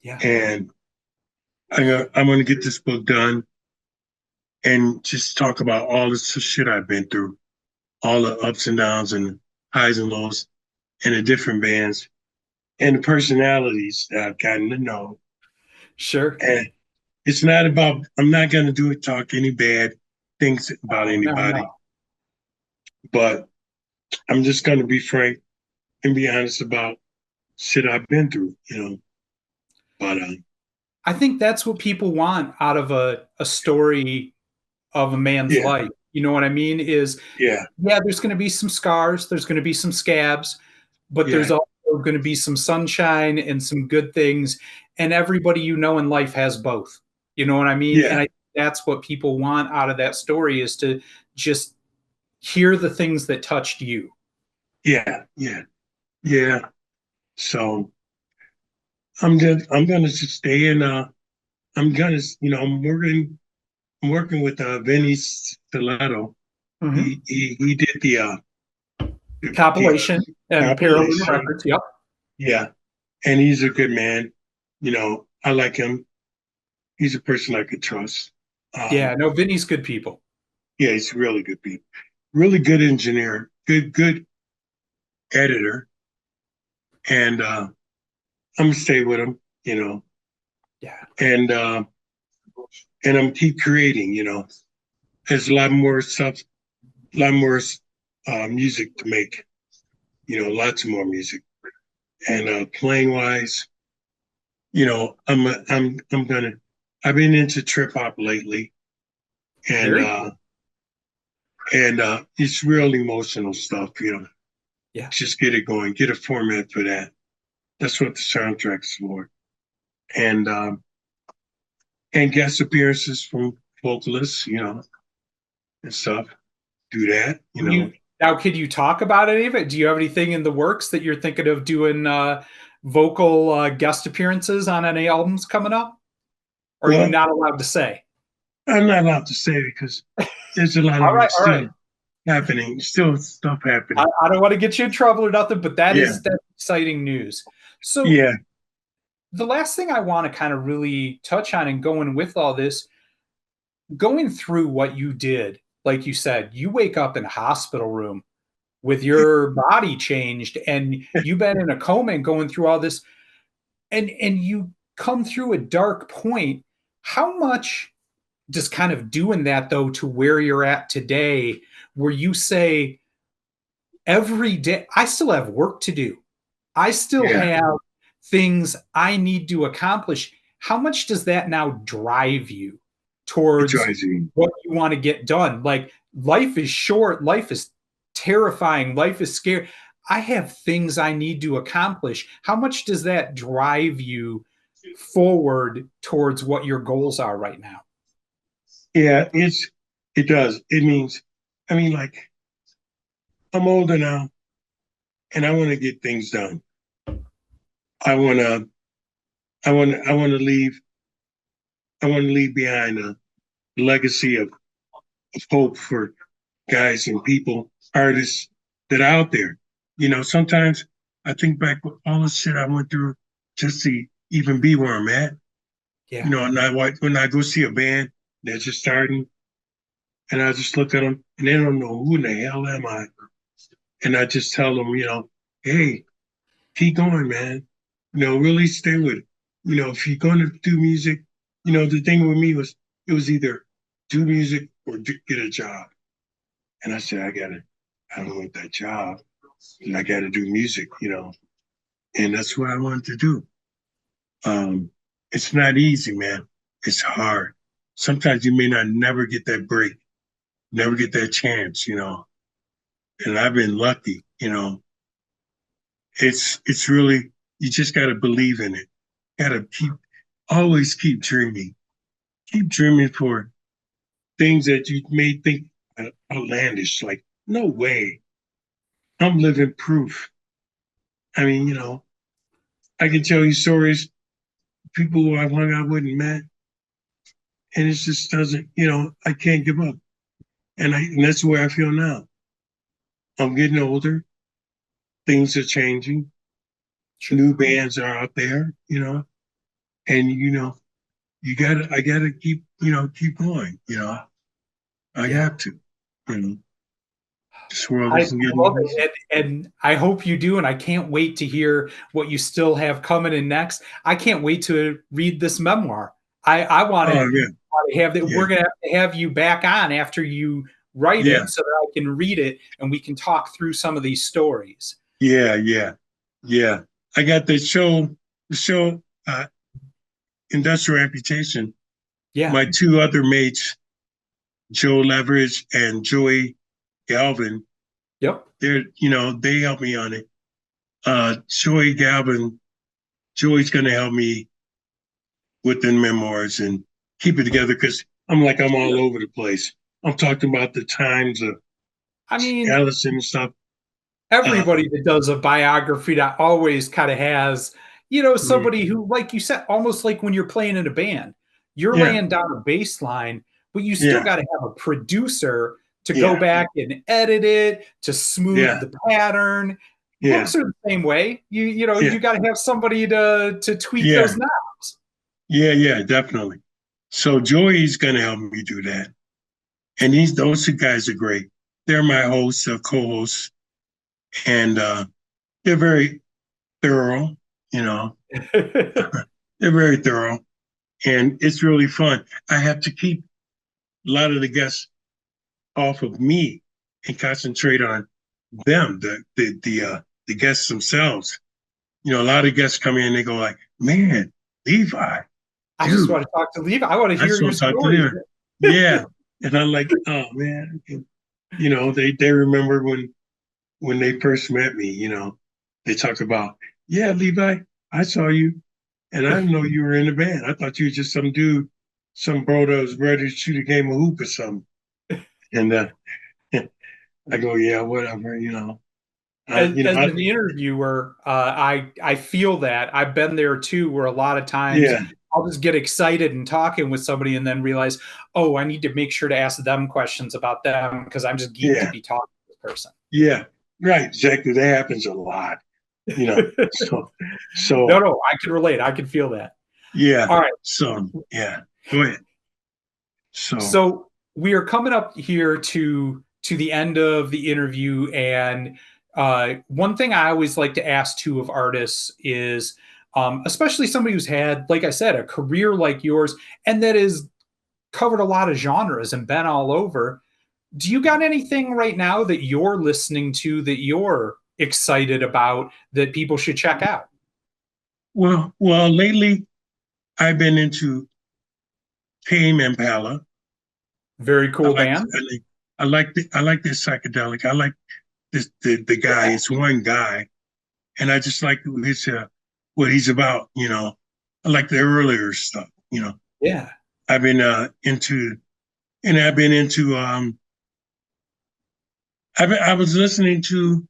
Yeah. And I'm going to get this book done and just talk about all the shit I've been through, all the ups and downs and highs and lows in the different bands and the personalities that I've gotten to know. Sure. And it's not about. I'm not going to do it. Talk any bad things about Oh, no, anybody, no. but I'm just going to be frank and be honest about shit I've been through. But I think that's what people want out of a story of a man's yeah, life. You know what I mean? Is yeah, yeah, there's going to be some scars, there's going to be some scabs, but there's yeah, also going to be some sunshine and some good things. And everybody you know in life has both. You know what I mean? And yeah, I that's what people want out of that story is to just hear the things that touched you. yeah, yeah, yeah. So I'm gonna just stay in. I'm gonna, I'm working with Vinny Stiletto. Mm-hmm. He did the Compilation and Parallel compilation. Records. Yep. Yeah, and he's a good man. I like him. He's a person I could trust. Yeah. Um, No, Vinny's good people. yeah, he's really good people. Really good engineer. Good editor. And I'm gonna stay with him. Yeah. And I'm keep creating. There's a lot more stuff, a lot more music to make. Lots more music. And playing wise, I'm gonna. I've been into trip hop lately, and Very uh, cool. and it's real emotional stuff. Yeah. Just get it going, get a format for that. That's what the soundtrack's for, and guest appearances from vocalists, and stuff. Do that, You now, could you talk about any of it? Do you have anything in the works that you're thinking of doing vocal guest appearances on any albums coming up? Or are you Well, not allowed to say? I'm not allowed to say because there's a lot All of right, it all right. still happening, still stuff I, happening. I don't want to get you in trouble or nothing, but Yeah, that's exciting news. So yeah, the last thing I want to kind of really touch on and going with all this, going through what you did, like you said, you wake up in a hospital room with your body changed and you've been in a coma and going through all this and you come through a dark point. How much does kind of doing that though to where you're at today, where you say every day I still have work to do, I still yeah. have things I need to accomplish? How much does that now drive you It towards drives me. what you want to get done? Like life is short, life is terrifying, life is scary. I have things I need to accomplish. How much does that drive you forward towards what your goals are right now? Yeah, it does. It means, I mean, like I'm older now, and I want to get things done. I want to, I want to leave. I want to leave behind a legacy of hope for guys and people, artists that are out there. Sometimes I think back with all the shit I went through just to even be where I'm at. Yeah. And when I go see a band that's just starting, and I just look at them and they don't know who in the hell am I, and I just tell them, hey, keep going, man. Really stay with it. If you're going to do music, the thing with me was it was either do music or get a job. And I said, I don't want that job. I got to do music. And that's what I wanted to do. It's not easy, man. It's hard. Sometimes you may not never get that break, never get that chance. And I've been lucky. It's really you just got to believe in it. Got to always keep dreaming for things that you may think are outlandish. Like no way, I'm living proof. I mean, I can tell you stories people who I've hung out with and met, and it just doesn't. I can't give up, and that's the way I feel now. I'm getting older. Things are changing. Sure. New bands are out there. And I gotta keep going. I Yeah. got to. You know, this world I isn't getting love easy. it. And I hope you do. And I can't wait to hear what you still have coming in next. I can't wait to read this memoir. I want Oh to yeah, have that. yeah, We're gonna have to have you back on after you write yeah, it so that I can read it and we can talk through some of these stories. yeah, yeah, yeah. I got the show, Industrial Amputation. Yeah. My two other mates, Joe Leverage and Joey Galvin, Yep. they helped me on it. Joey Galvin, Joey's going to help me with the memoirs and keep it together because I'm all over the place. I'm talking about the times of I mean, Allison and stuff. Uh, everybody that does a biography that always kind of has, mm, somebody who, like you said, almost like when you're playing in a band, you're yeah, laying down a bass line, but you still yeah, got to have a producer to go yeah, back and edit it, to smooth yeah, the pattern. yeah, Books are the same way. You yeah, got to have somebody to tweak yeah, those knobs. yeah, yeah, definitely. So Joey's going to help me do that. And those two guys are great. They're my hosts, co-hosts, and they're very thorough. You know, they're very thorough, and it's really fun. I have to keep a lot of the guests off of me and concentrate on them, the guests themselves. A lot of guests come in and they go like, "Man, Levi, I just dude, want to talk to Levi. I want to I hear just your want to talk to stories. them." Yeah, and I'm like, "Oh man," they remember when they first met me. They talk about, "Yeah, Levi, I saw you, and I didn't know you were in the band. I thought you were just some dude, some bro that was ready to shoot a game of hoop or something." And I go, "Yeah, whatever." As an interviewer, I feel that I've been there too, where a lot of times yeah, I'll just get excited and talking with somebody, and then realize, oh, I need to make sure to ask them questions about them because I'm just geeked to yeah, be talking to this person. yeah, right, exactly. That happens a lot. You know, so No, so no, I can relate. I can feel that. yeah, All right. so yeah. Go ahead. So So we are coming up here to the end of the interview, and one thing I always like to ask too of artists is, especially somebody who's had, like I said, a career like yours, and that has covered a lot of genres and been all over. Do you got anything right now that you're listening to that you're excited about that people should check out? lately I've been into Tame Impala. Very I cool like band. I like this psychedelic. I like this the guy. It's one guy, and I just like his what he's about. I like the earlier stuff. Yeah. I've been into and I've been into I was listening to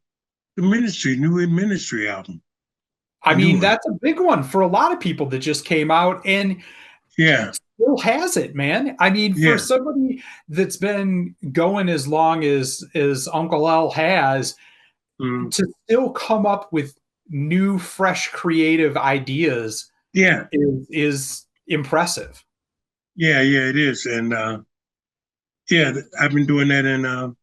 the Ministry, New In Ministry album, I the new mean, one. that's a big one for a lot of people that just came out. And Yeah, still has it, man. I mean, for yeah, somebody that's been going as long as Uncle L has, mm, to still come up with new, fresh, creative ideas yeah, is impressive. yeah, yeah. It is, and yeah, I've been doing that and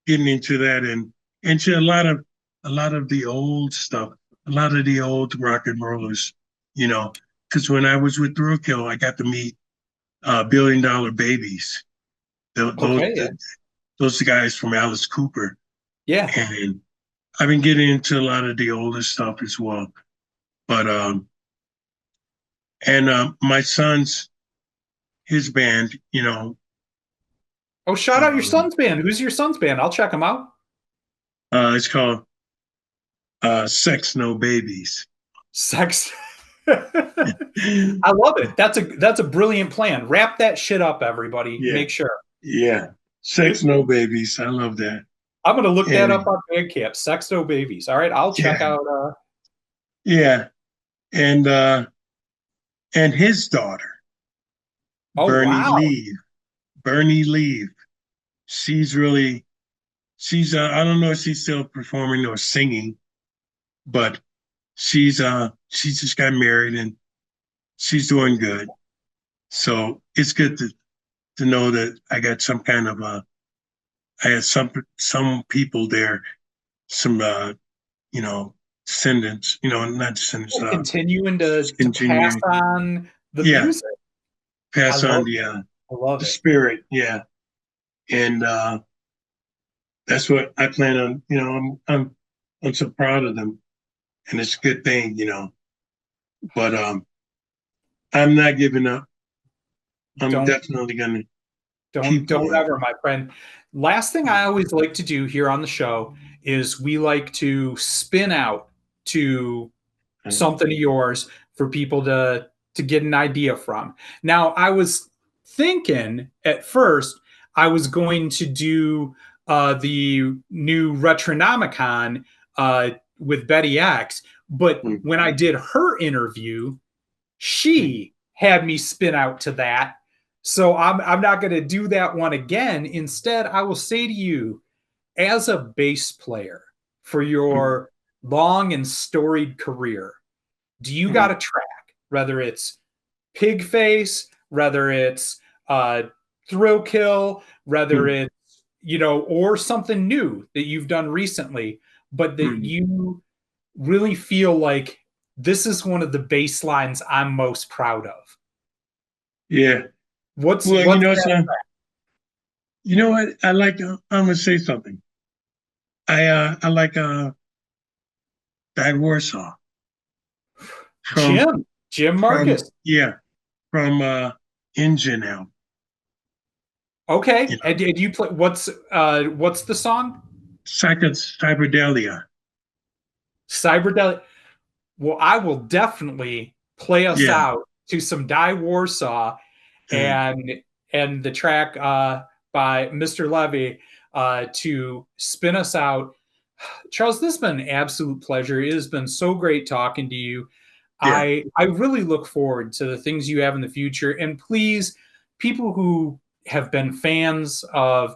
getting into that and into a lot of the old stuff, a lot of the old rock and rollers. You know, because when I was with Roadkill, I got to meet Billion Dollar Babies. Those Okay. those guys from Alice Cooper, Yeah. and I've been getting into a lot of the older stuff as well. But and my son's his band, Oh, shout out your um, son's band. Who's your son's band? I'll check them out. it's called Sex No Babies. Sex. I love it. That's a brilliant plan. Wrap that shit up, everybody. Yeah, Make sure. yeah. Sex No Babies. I love that. I'm gonna look that up And on Bandcamp. Sex No Babies. All right, I'll check yeah, out. yeah. And his daughter, Oh Bernie wow. Lee. Bernie Lee. She's really she's I don't know if she's still performing or singing, but she just got married and she's doing good. So it's good to know that I got some kind of I had some people there, some you know descendants, not descendants, Continuing to pass continuing. on the Yeah, music. I pass on love I love the it. spirit. Yeah, and that's what I plan on. I'm so proud of them, and it's a good thing. But I'm not giving up. I'm Don't definitely gonna don't keep don't going. ever, my friend. Last thing I always like to do here on the show is we like to spin out to something of yours for people to get an idea from. Now, I was thinking at first I was going to do the new Retronomicon with Betty X, but when I did her interview, she had me spin out to that. So I'm not going to do that one again. Instead, I will say to you, as a bass player for your long and storied career, do you got a track, whether it's Pigface, whether it's uh, Thrill Kill, whether it's, or something new that you've done recently, but that you really feel like this is one of the bass lines I'm most proud of? Yeah. Well, What's that? son, you know what? I'm gonna say something. I like Guy Warsaw from Jim from Marcus. yeah from Engine album. Okay. You And know, did you play what's the song? Cyberdelia. Cyberdelic. Well, I will definitely play us Yeah. out to some Die Warsaw Uh, and the track by Mr. Levy to spin us out. Charles, this has been an absolute pleasure. It has been so great talking to you. yeah. I really look forward to the things you have in the future. And please, people who have been fans of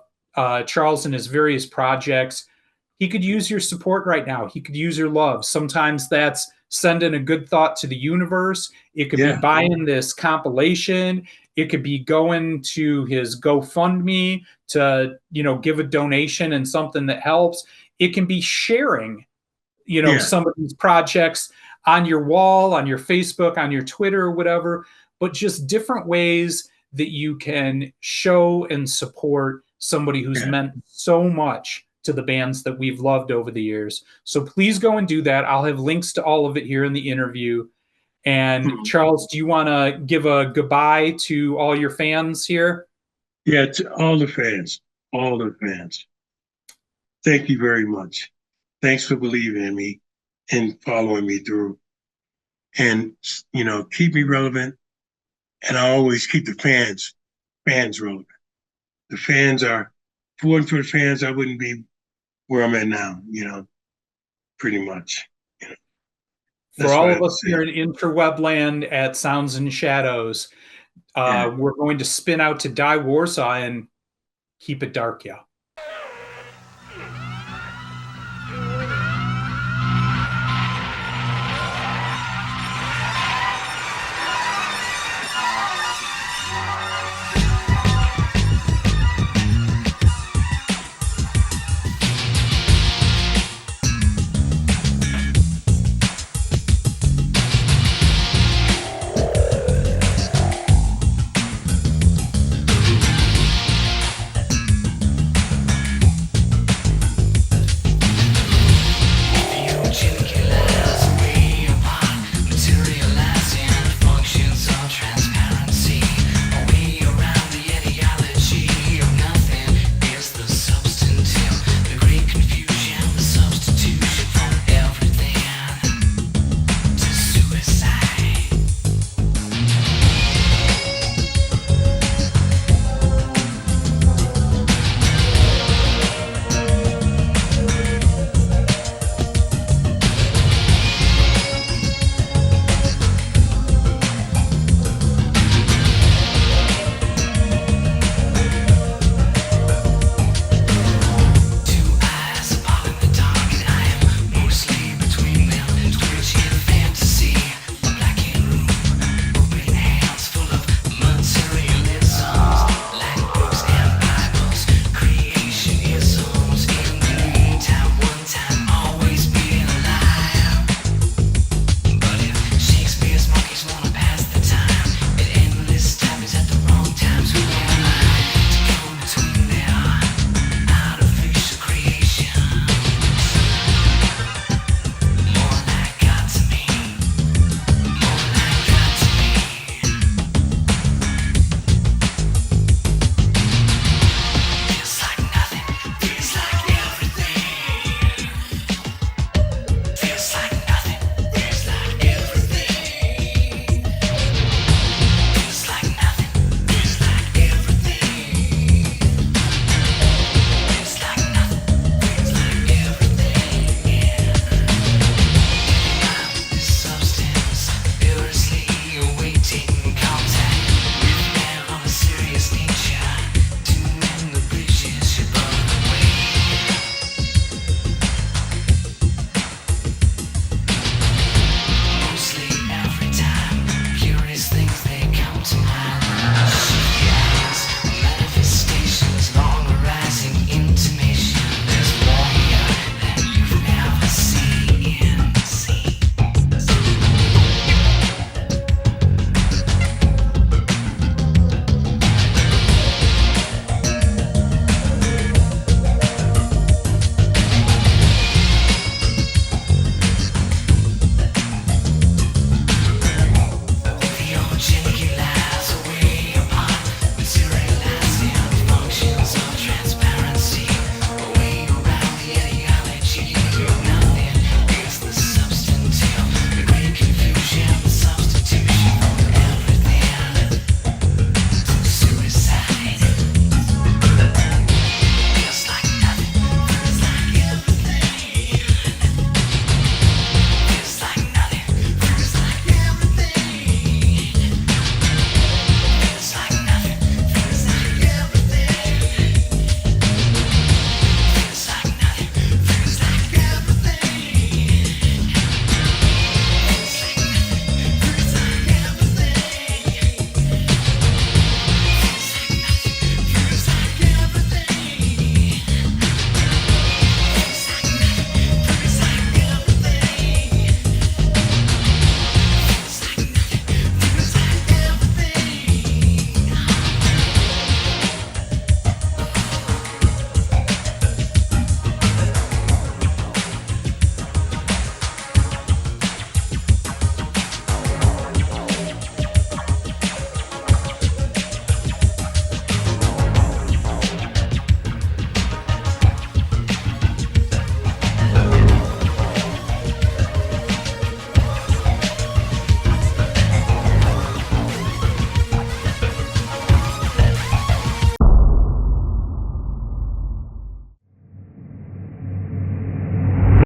Charles and his various projects, he could use your support right now. He could use your love. Sometimes that's sending a good thought to the universe. It could be Yeah. buying this compilation. It could be going to his GoFundMe to, give a donation and something that helps. It can be sharing, Yeah. some of these projects on your wall, on your Facebook, on your Twitter, or whatever, but just different ways that you can show and support somebody who's Yeah. meant so much to the bands that we've loved over the years. So please go and do that. I'll have links to all of it here in the interview. And Charles, do you want to give a goodbye to all your fans here? Yeah. To all the fans, all the fans. Thank you very much. Thanks for believing in me and following me through. And keep me relevant. And I always keep the fans relevant. The fans are, if it wasn't for the fans, I wouldn't be where I'm at now, pretty much. You know, For that's what all I of would us here say. in interwebland at Sounds and Shadows, Yeah. we're going to spin out to Die Warsaw and keep it dark, yeah.